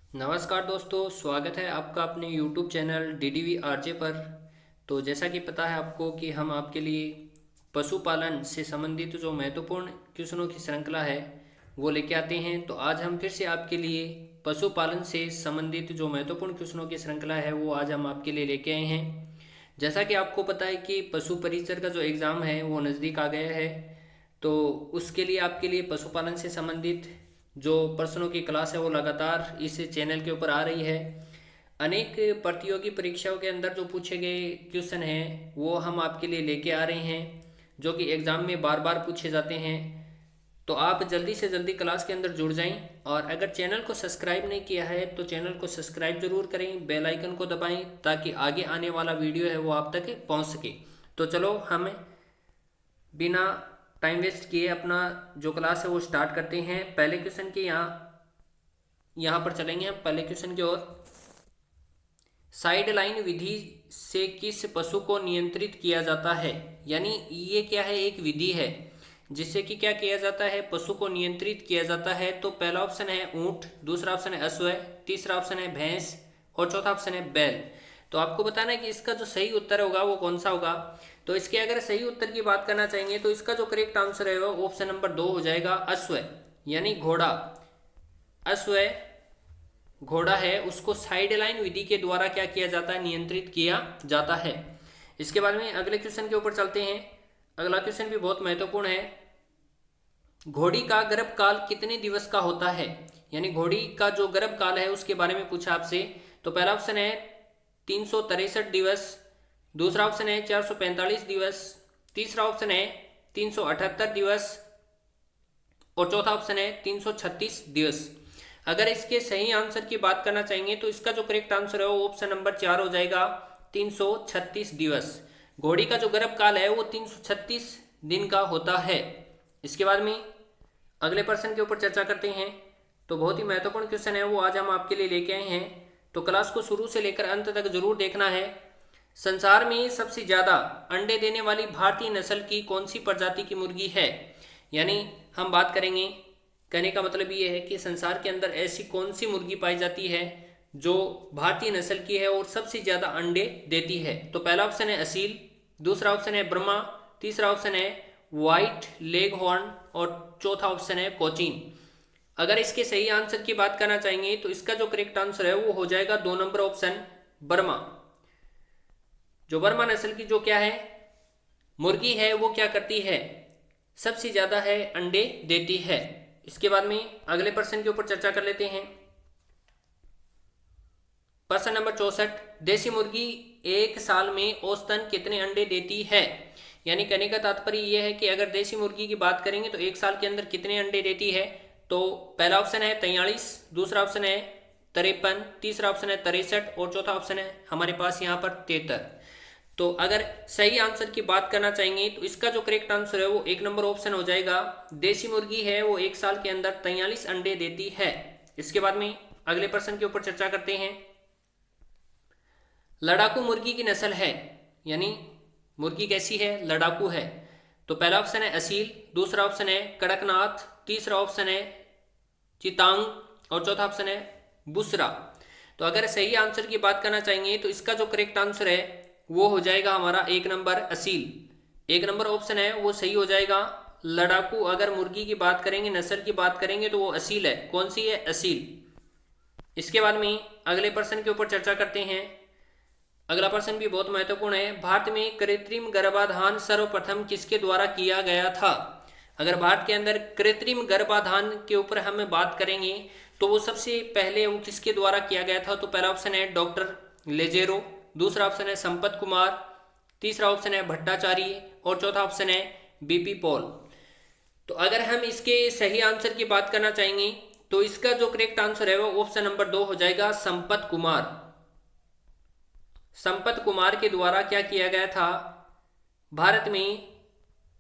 नमस्कार दोस्तों, स्वागत है आपका अपने YouTube चैनल DDV RJ पर। तो जैसा कि पता है आपको कि हम आपके लिए पशुपालन से संबंधित जो महत्वपूर्ण क्वेश्चनों की श्रृंखला है वो लेके आते हैं। तो आज हम फिर से आपके लिए पशुपालन से संबंधित जो महत्वपूर्ण क्वेश्चनों की श्रृंखला है वो आज हम आपके लिए लेके आए हैं। जैसा कि आपको पता है कि पशु परिचर का जो एग्ज़ाम है वो नज़दीक आ गया है। तो उसके लिए आपके लिए पशुपालन से संबंधित जो प्रश्नों की क्लास है वो लगातार इस चैनल के ऊपर आ रही है। अनेक प्रतियोगी परीक्षाओं के अंदर जो पूछे गए क्वेश्चन हैं वो हम आपके लिए लेके आ रहे हैं, जो कि एग्ज़ाम में बार बार पूछे जाते हैं। तो आप जल्दी से जल्दी क्लास के अंदर जुड़ जाएं, और अगर चैनल को सब्सक्राइब नहीं किया है तो चैनल को सब्सक्राइब जरूर करें, बेल आइकन को दबाएं ताकि आगे आने वाला वीडियो है वो आप तक पहुंच सके। तो चलो हम बिना टाइम वेस्ट किए अपना जो क्लास है वो स्टार्ट करते हैं। पहले क्वेश्चन के यहाँ पर चलेंगे हम पहले क्वेश्चन की ओर। साइड लाइन विधि से किस पशु को नियंत्रित किया जाता है? यानी ये क्या है, एक विधि है जिससे कि क्या किया जाता है, पशु को नियंत्रित किया जाता है। तो पहला ऑप्शन है ऊंट, दूसरा ऑप्शन है अश्व, तीसरा ऑप्शन है भैंस और चौथा ऑप्शन है बैल। तो आपको बताना है कि इसका जो सही उत्तर होगा वो कौन सा होगा। तो इसके अगर सही उत्तर की बात करना चाहेंगे तो इसका जो करेक्ट आंसर है वो ऑप्शन नंबर 2 हो जाएगा, अश्व, यानी घोड़ा। अश्व घोड़ा है उसको साइड लाइन विधि के द्वारा क्या किया जाता है, नियंत्रित किया जाता है। इसके बाद में अगले क्वेश्चन के ऊपर चलते हैं। अगला क्वेश्चन भी बहुत महत्वपूर्ण है। घोड़ी का गर्भकाल कितने दिवस का होता है? यानी घोड़ी का जो गर्भकाल है उसके बारे में पूछा आपसे। तो पहला ऑप्शन है 363 दिवस, दूसरा ऑप्शन है 445 दिवस, तीसरा ऑप्शन है 378 दिवस और चौथा ऑप्शन है 336 दिवस। अगर इसके सही आंसर की बात करना चाहेंगे तो इसका जो करेक्ट आंसर है वो ऑप्शन नंबर 4 हो जाएगा, 336 दिवस। घोड़ी का जो गर्भकाल है वो 336 दिन का होता है। इसके बाद में अगले प्रश्न के ऊपर चर्चा करते हैं। तो बहुत ही महत्वपूर्ण क्वेश्चन है वो आज हम आपके लिए लेके आए हैं, तो क्लास को शुरू से लेकर अंत तक जरूर देखना है। संसार में सबसे ज्यादा अंडे देने वाली भारतीय नस्ल की कौन सी प्रजाति की मुर्गी है? यानी हम बात करेंगे, कहने का मतलब ये है कि संसार के अंदर ऐसी कौन सी मुर्गी पाई जाती है जो भारतीय नस्ल की है और सबसे ज्यादा अंडे देती है। तो पहला ऑप्शन है असील, दूसरा ऑप्शन है ब्रह्मा, तीसरा ऑप्शन है व्हाइट लेग हॉर्न और चौथा ऑप्शन है कोचीन। अगर इसके सही आंसर की बात करना चाहेंगे तो इसका जो करेक्ट आंसर है वो हो जाएगा 2 नंबर ऑप्शन, बर्मा। जो बर्मा नस्ल की जो क्या है मुर्गी है वो क्या करती है, सबसे ज्यादा है अंडे देती है। इसके बाद में अगले प्रश्न के ऊपर चर्चा कर लेते हैं। प्रश्न नंबर 64, देसी मुर्गी एक साल में औसतन कितने अंडे देती है? यानी कहने का तात्पर्य यह है कि अगर देसी मुर्गी की बात करेंगे तो एक साल के अंदर कितने अंडे देती है। तो पहला ऑप्शन है 43, दूसरा ऑप्शन है 53, तीसरा ऑप्शन है 63 और चौथा ऑप्शन है हमारे पास यहाँ पर 73। तो अगर सही आंसर की बात करना चाहेंगे तो इसका जो करेक्ट आंसर है वो 1 नंबर ऑप्शन हो जाएगा, देसी मुर्गी है वो एक साल के अंदर 43 अंडे देती है। इसके बाद में अगले प्रश्न के ऊपर चर्चा करते हैं। लड़ाकू मुर्गी की नस्ल है, यानी मुर्गी कैसी है, लड़ाकू है। तो पहला ऑप्शन है असील, दूसरा ऑप्शन है कड़कनाथ, तीसरा ऑप्शन है चितांग और चौथा ऑप्शन है बुसरा। तो अगर सही आंसर की बात करना चाहेंगे तो इसका जो करेक्ट आंसर है वो हो जाएगा हमारा 1 नंबर असील। 1 नंबर ऑप्शन है वो सही हो जाएगा। लड़ाकू अगर मुर्गी की बात करेंगे, नस्ल की बात करेंगे तो वो असील है। कौन सी है, असील। इसके बाद में अगले प्रश्न के ऊपर चर्चा करते हैं। अगला प्रश्न भी बहुत महत्वपूर्ण है। भारत में कृत्रिम गर्भाधान सर्वप्रथम किसके द्वारा किया गया था? अगर भारत के अंदर कृत्रिम गर्भाधान के ऊपर हम बात करेंगे तो वो सबसे पहले वो किसके द्वारा किया गया था। तो पहला ऑप्शन है डॉक्टर लेजेरो, दूसरा ऑप्शन है संपत कुमार, तीसरा ऑप्शन है भट्टाचार्य और चौथा ऑप्शन है बीपी पॉल। तो अगर हम इसके सही आंसर की बात करना चाहेंगे तो इसका जो करेक्ट आंसर है वो ऑप्शन नंबर 2 हो जाएगा, संपत कुमार। संपत कुमार के द्वारा क्या किया गया था, भारत में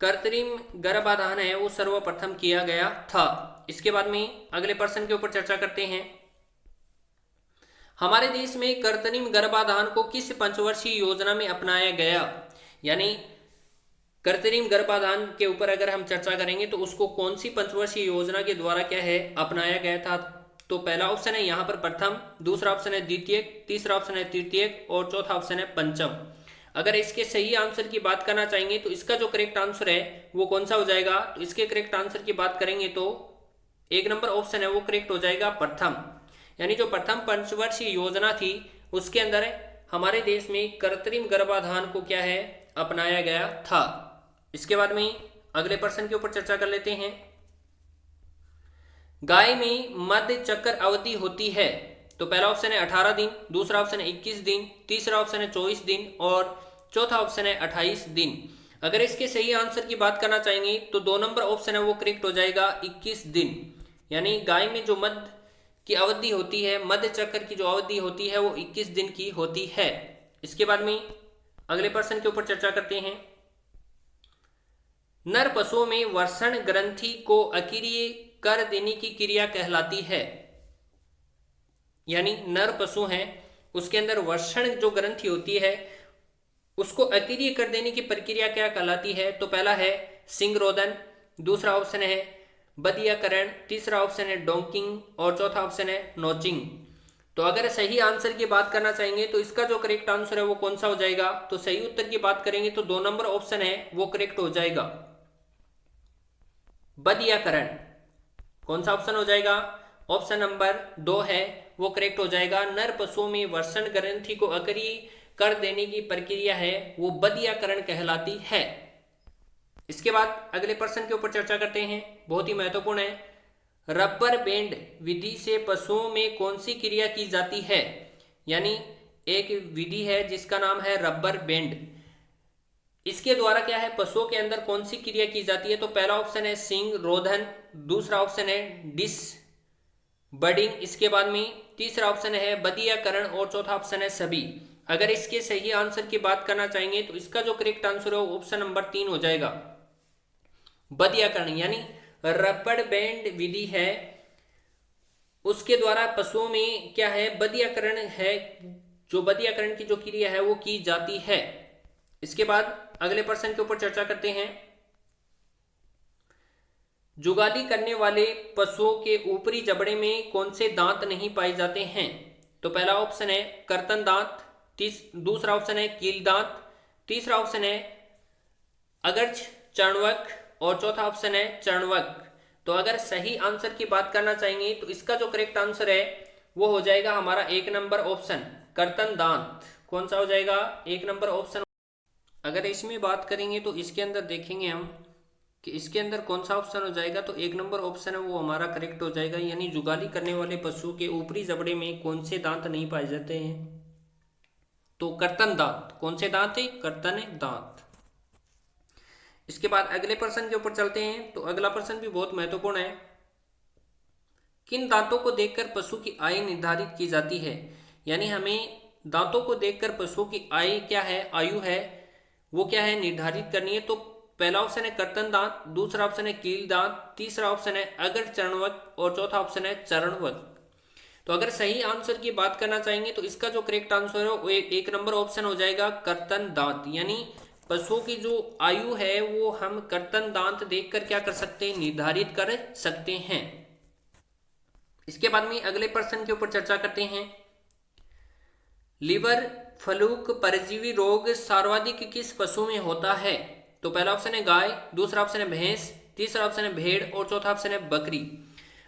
कृत्रिम गर्भाधान है वो सर्वप्रथम किया गया था। इसके बाद में अगले प्रश्न के ऊपर चर्चा करते हैं। हमारे देश में कृत्रिम गर्भाधान को किस पंचवर्षीय योजना में अपनाया गया? यानी कृत्रिम गर्भाधान के ऊपर अगर हम चर्चा करेंगे तो उसको कौन सी पंचवर्षीय योजना के द्वारा क्या है अपनाया गया था। तो पहला ऑप्शन है यहाँ पर प्रथम, दूसरा ऑप्शन है द्वितीयक, तीसरा ऑप्शन है तृतीयक और चौथा ऑप्शन है पंचम। अगर इसके सही आंसर की बात करना चाहेंगे तो इसका जो करेक्ट आंसर है वो कौन सा हो जाएगा, तो इसके करेक्ट आंसर की बात करेंगे तो 1 नंबर ऑप्शन है वो करेक्ट हो जाएगा, प्रथम। यानी जो प्रथम पंचवर्षीय योजना थी उसके अंदर हमारे देश में कृत्रिम गर्भाधान को क्या है, अपनाया गया था। इसके बाद में अगले प्रश्न के ऊपर चर्चा कर लेते हैं। गाय में मध्य चक्र अवधि होती है, तो पहला ऑप्शन है 18 दिन, दूसरा ऑप्शन है 21 दिन, तीसरा ऑप्शन है 24 दिन और चौथा ऑप्शन है 28 दिन। अगर इसके सही आंसर की बात करना चाहेंगे तो 2 नंबर ऑप्शन है वो करेक्ट हो जाएगा, 21 दिन। यानी गाय में जो मध्य की अवधि होती है, मध्य चक्र की जो अवधि होती है वो 21 दिन की होती है। इसके बाद में अगले प्रश्न के ऊपर चर्चा करते हैं। नर पशुओं में वर्षण ग्रंथि को अक्रिय कर देने की क्रिया कहलाती है। यानी नर पशु हैं उसके अंदर वर्षण जो ग्रंथि होती है उसको अक्रिय कर देने की प्रक्रिया क्या कहलाती है, तो पहला है सिंगरोधन, दूसरा ऑप्शन है बदियाकरण, तीसरा ऑप्शन है डोंकिंग और चौथा ऑप्शन है नोचिंग। तो अगर सही आंसर की बात करना चाहेंगे तो इसका जो करेक्ट आंसर है वो कौन सा हो जाएगा, तो सही उत्तर की बात करेंगे तो 2 नंबर ऑप्शन है वो करेक्ट हो जाएगा, बदियाकरण। कौन सा ऑप्शन हो जाएगा, ऑप्शन नंबर 2 है वो करेक्ट हो जाएगा। नर पशुओं में वर्षण ग्रंथि को अक्रिय कर देने की प्रक्रिया है वो बदियाकरण कहलाती है। इसके बाद अगले प्रश्न के ऊपर चर्चा करते हैं, बहुत ही महत्वपूर्ण है। रबर बैंड विधि से पशुओं में कौन सी क्रिया की जाती है। यानी एक विधि है जिसका नाम है रबर बैंड, इसके द्वारा क्या है पशुओं के अंदर कौन सी क्रिया की जाती है, तो पहला ऑप्शन है सिंग रोधन, दूसरा ऑप्शन है डिस बडिंग, इसके बाद में तीसरा ऑप्शन है बदियाकरण और चौथा ऑप्शन है सभी। अगर इसके सही आंसर की बात करना चाहेंगे तो इसका जो करेक्ट आंसर है ऑप्शन नंबर 3 हो जाएगा, बदियाकरण। यानी रबर बैंड विधि है उसके द्वारा पशुओं में क्या है, बदियाकरण है, जो बदियाकरण की जो क्रिया है वो की जाती है। इसके बाद अगले प्रश्न के ऊपर चर्चा करते हैं। जुगाली करने वाले पशुओं के ऊपरी जबड़े में कौन से दांत नहीं पाए जाते हैं, तो पहला ऑप्शन है कर्तन दांत, दूसरा ऑप्शन है कील दांत, तीसरा ऑप्शन है अग्रज चर्णवक और चौथा ऑप्शन है चर्णवक। तो अगर सही आंसर की बात करना चाहेंगे तो इसका जो करेक्ट आंसर है वो हो जाएगा हमारा 1 नंबर ऑप्शन कर्तन दांत। कौन सा हो जाएगा, 1 नंबर ऑप्शन। अगर इसमें बात करेंगे तो इसके अंदर देखेंगे हम कि इसके अंदर कौन सा ऑप्शन हो जाएगा, तो 1 नंबर ऑप्शन है वो हमारा करेक्ट हो जाएगा। यानी जुगाली करने वाले पशु के ऊपरी जबड़े में कौन से दांत नहीं पाए जाते हैं, तो कर्तन दांत। कौन से दांत है, कर्तन दांत। इसके बाद अगले प्रश्न के ऊपर चलते हैं। तो अगला प्रश्न भी बहुत महत्वपूर्ण है। किन दांतों को देखकर पशु की आयु निर्धारित की जाती है। यानी हमें दांतों को देखकर पशु की आयु क्या है, आयु है वो क्या है निर्धारित करनी है। तो पहला ऑप्शन है कर्तन दांत, दूसरा ऑप्शन है कील दांत, तीसरा ऑप्शन है अग्र चर्णवक और चौथा ऑप्शन है चरणवक। तो अगर सही आंसर की बात करना चाहेंगे तो इसका जो करेक्ट आंसर है वो 1 नंबर ऑप्शन हो जाएगा कर्तन दांत। यानी पशुओं की जो आयु है वो हम कर्तन दांत देखकर क्या कर सकते हैं, निर्धारित कर सकते हैं। इसके बाद में अगले प्रश्न के ऊपर चर्चा करते हैं। लीवर फ्लूक परजीवी रोग सर्वाधिक किस पशु में होता है, तो पहला ऑप्शन है गाय, दूसरा ऑप्शन है भैंस, तीसरा ऑप्शन है भेड़ और चौथा ऑप्शन है बकरी।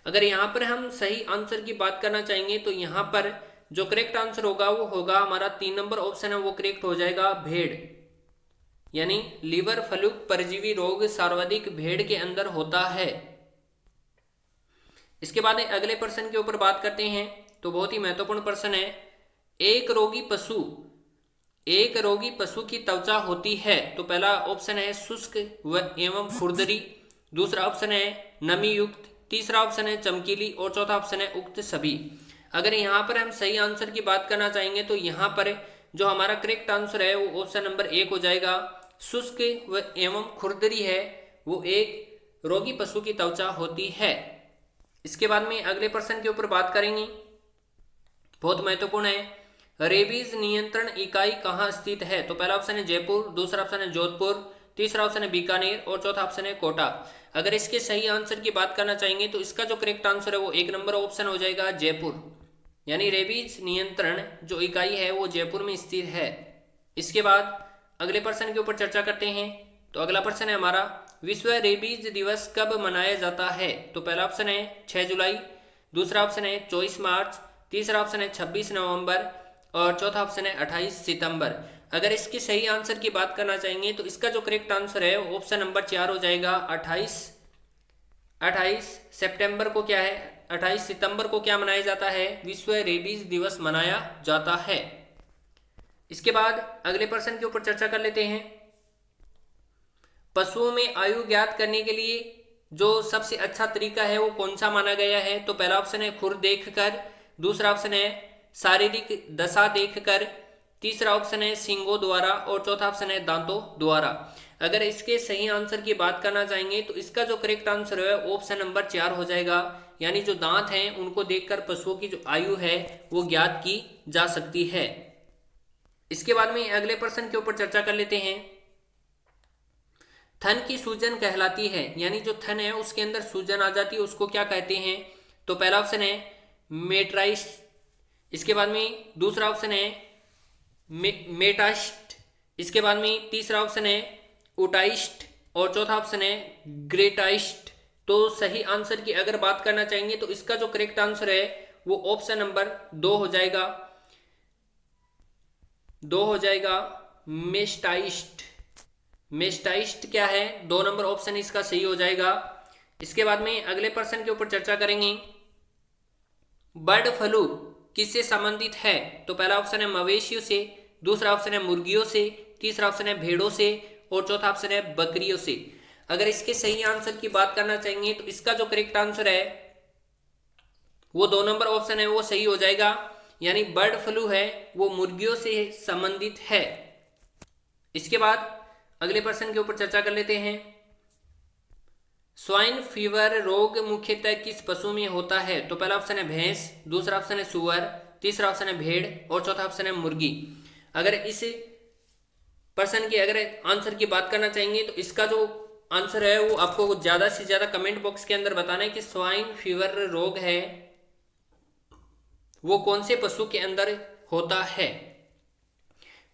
अगर यहाँ पर हम सही आंसर की बात करना चाहेंगे तो यहाँ पर जो करेक्ट आंसर होगा वो होगा हमारा 3 नंबर ऑप्शन है वो करेक्ट हो जाएगा, भेड़। यानी लीवर फ्लूक परजीवी रोग सर्वाधिक भेड़ के अंदर होता है। इसके बाद अगले प्रश्न के ऊपर बात करते हैं। तो बहुत ही महत्वपूर्ण प्रश्न है। एक रोगी पशु की त्वचा होती है, तो पहला ऑप्शन है शुष्क व एवं खुरदरी, दूसरा ऑप्शन है नमी युक्त, तीसरा ऑप्शन है चमकीली और चौथा ऑप्शन है उक्त सभी। अगर यहाँ पर हम सही आंसर की बात करना चाहेंगे तो यहाँ पर जो हमारा करेक्ट आंसर है वो ऑप्शन नंबर 1 हो जाएगा, शुष्क व एवं खुरदरी है वो एक रोगी पशु की त्वचा होती है। इसके बाद में अगले प्रश्न के ऊपर बात करेंगे, बहुत महत्वपूर्ण है। रेबीज नियंत्रण इकाई कहाँ स्थित है, तो पहला ऑप्शन है जयपुर, दूसरा ऑप्शन है जोधपुर, तीसरा ऑप्शन है बीकानेर और चौथा ऑप्शन है कोटा। अगर इसके सही आंसर की बात करना चाहेंगे तो इसका जो करेक्ट आंसर है वो 1 नंबर ऑप्शन हो जाएगा जयपुर, यानी रेबीज नियंत्रण जो इकाई है वो जयपुर में स्थित है। इसके बाद अगले प्रश्न के ऊपर चर्चा करते हैं। तो अगला प्रश्न है हमारा, विश्व रेबीज दिवस कब मनाया जाता है? तो पहला ऑप्शन है 6 जुलाई, दूसरा ऑप्शन है 24 मार्च, तीसरा ऑप्शन है 26 नवंबर और चौथा ऑप्शन है 28 सितंबर। अगर इसके सही आंसर की बात करना चाहेंगे तो इसका जो करेक्ट आंसर है ऑप्शन नंबर 4 हो जाएगा 28 सितंबर को क्या है, 28 सितंबर को क्या मनाया जाता है? विश्व रेबीज दिवस मनाया जाता है। इसके बाद अगले प्रश्न के ऊपर चर्चा कर लेते हैं। पशुओं में आयु ज्ञात करने के लिए जो सबसे अच्छा तरीका है वो कौन सा माना गया है? तो पहला ऑप्शन है खुर देखकर, दूसरा ऑप्शन है शारीरिक दशा देखकर, तीसरा ऑप्शन है सींगों द्वारा और चौथा ऑप्शन है दांतों द्वारा। अगर इसके सही आंसर की बात करना चाहेंगे तो इसका जो करेक्ट आंसर है ऑप्शन नंबर 4 हो जाएगा, यानी जो दांत हैं उनको देखकर पशुओं की जो आयु है वो ज्ञात की जा सकती है। इसके बाद में अगले प्रश्न के ऊपर चर्चा कर लेते हैं। थन की सूजन कहलाती है, यानी जो थन है उसके अंदर सूजन आ जाती है उसको क्या कहते हैं? तो पहला ऑप्शन है मेट्राइस, इसके बाद में दूसरा ऑप्शन है मेटाइस्ट, इसके बाद में तीसरा ऑप्शन है ओटाइस्ट और चौथा ऑप्शन है ग्रेटाइस्ट। तो सही आंसर की अगर बात करना चाहेंगे तो इसका जो करेक्ट आंसर है वो ऑप्शन नंबर 2 हो जाएगा मेस्टाइस्ट। मेस्टाइस्ट क्या है? 2 नंबर ऑप्शन इसका सही हो जाएगा। इसके बाद में अगले प्रश्न के ऊपर चर्चा करेंगे। बर्ड फ्लू किससे संबंधित है? तो पहला ऑप्शन है मवेशियों से, दूसरा ऑप्शन है मुर्गियों से, तीसरा ऑप्शन है भेड़ों से और चौथा ऑप्शन है बकरियों से। अगर इसके सही आंसर की बात करना चाहेंगे तो इसका जो करेक्ट आंसर है वो 2 नंबर ऑप्शन है वो सही हो जाएगा, यानी बर्ड फ्लू है वो मुर्गियों से संबंधित है। इसके बाद अगले प्रश्न के ऊपर चर्चा कर लेते हैं। स्वाइन फीवर रोग मुख्यतः किस पशु में होता है? तो पहला ऑप्शन है भैंस, दूसरा ऑप्शन है सुअर, तीसरा ऑप्शन है भेड़ और चौथा ऑप्शन है मुर्गी। अगर इस प्रश्न की अगर आंसर की बात करना चाहेंगे तो इसका जो आंसर है वो आपको ज्यादा से ज्यादा कमेंट बॉक्स के अंदर बताना है कि स्वाइन फीवर रोग है वो कौन से पशु के अंदर होता है।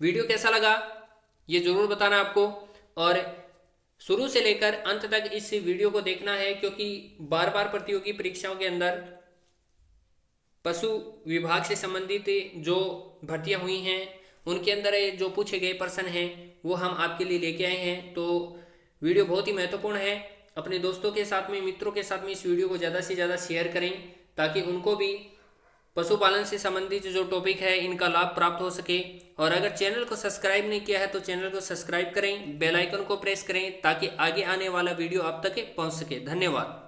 वीडियो कैसा लगा ये जरूर बताना आपको, और शुरू से लेकर अंत तक इस वीडियो को देखना है, क्योंकि बार बार प्रतियोगी परीक्षाओं के अंदर पशु विभाग से संबंधित जो भर्तियां हुई हैं उनके अंदर जो पूछे गए प्रश्न हैं वो हम आपके लिए लेके आए हैं। तो वीडियो बहुत ही महत्वपूर्ण है। अपने दोस्तों के साथ में, मित्रों के साथ में इस वीडियो को ज़्यादा से ज़्यादा शेयर करें ताकि उनको भी पशुपालन से संबंधित जो टॉपिक है इनका लाभ प्राप्त हो सके। और अगर चैनल को सब्सक्राइब नहीं किया है तो चैनल को सब्सक्राइब करें, बेल आइकन को प्रेस करें ताकि आगे आने वाला वीडियो आप तक पहुंच सके। धन्यवाद।